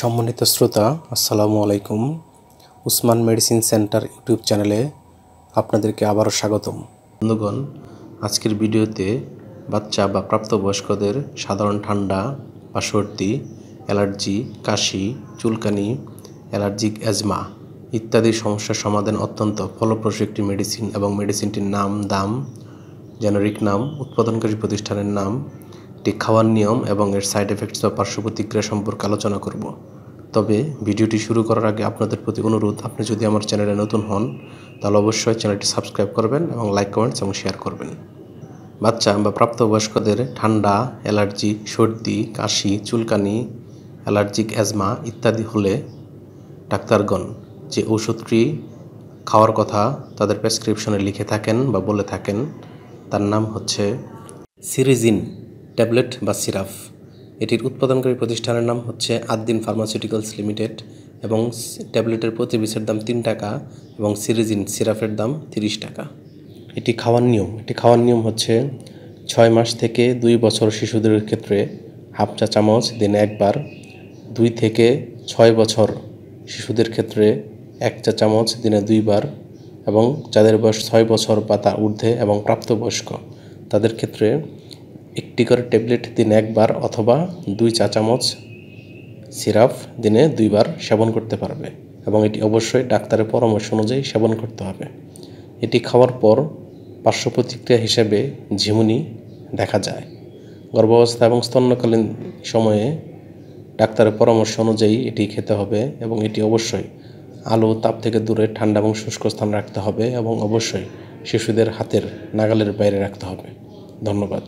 সম্মানিত শ্রোতা, আসসালামু আলাইকুম। উসমান মেডিসিন সেন্টার ইউটিউব চ্যানেলে আপনাদেরকে আবারও স্বাগতম। বন্ধুগণ, আজকের ভিডিওতে বাচ্চা বা প্রাপ্তবয়স্কদের সাধারণ ঠান্ডা বা সর্দি, অ্যালার্জি, কাশি, চুলকানি, অ্যালার্জিক অ্যাজমা ইত্যাদি সমস্যার সমাধান অত্যন্ত ফলপ্রসূ একটি মেডিসিন এবং মেডিসিনটির নাম, দাম, জেনারিক নাম, উৎপাদনকারী প্রতিষ্ঠানের নাম, এটি খাওয়ার নিয়ম এবং এর সাইড এফেক্টস বা পার্শ্ব প্রতিক্রিয়া সম্পর্কে আলোচনা করব। তবে ভিডিওটি শুরু করার আগে আপনাদের প্রতি অনুরোধ, আপনি যদি আমার চ্যানেলে নতুন হন তাহলে অবশ্যই চ্যানেলটি সাবস্ক্রাইব করবেন এবং লাইক, কমেন্টস এবং শেয়ার করবেন। বাচ্চা বা প্রাপ্তবয়স্কদের ঠান্ডা, অ্যালার্জি, সর্দি, কাশি, চুলকানি, অ্যালার্জিক অ্যাজমা ইত্যাদি হলে ডাক্তারগণ যে ওষুধটি খাওয়ার কথা তাদের প্রেসক্রিপশনে লিখে থাকেন বা বলে থাকেন তার নাম হচ্ছে সিরিজিন ট্যাবলেট বা সিরাপ। এটির উৎপাদনকারী প্রতিষ্ঠানের নাম হচ্ছে আদ্দিন ফার্মাসিউটিক্যালস লিমিটেড এবং ট্যাবলেটের প্রতি পিসের দাম 3 টাকা এবং সিরিজিন সিরাপের দাম 30 টাকা। এটি খাওয়ার নিয়ম হচ্ছে 6 মাস থেকে 2 বছর শিশুদের ক্ষেত্রে হাফ চা চামচ দিনে একবার, 2 থেকে 6 বছর শিশুদের ক্ষেত্রে 1 চা চামচ দিনে 2 বার এবং যাদের বয়স 6 বছর বা তার ঊর্ধ্বে এবং প্রাপ্তবয়স্ক তাদের ক্ষেত্রে একটি করে ট্যাবলেট দিনে একবার অথবা 2 চা চামচ সিরাপ দিনে 2 বার সেবন করতে পারবে এবং এটি অবশ্যই ডাক্তারের পরামর্শ অনুযায়ী সেবন করতে হবে। এটি খাওয়ার পর পার্শ্ব প্রতিক্রিয়া হিসেবে ঝিমুনি দেখা যায়। গর্ভাবস্থা এবং স্তন্যকালীন সময়ে ডাক্তারের পরামর্শ অনুযায়ী এটি খেতে হবে এবং এটি অবশ্যই আলো তাপ থেকে দূরে ঠান্ডা এবং শুষ্ক স্থান রাখতে হবে এবং অবশ্যই শিশুদের হাতের নাগালের বাইরে রাখতে হবে। ধন্যবাদ।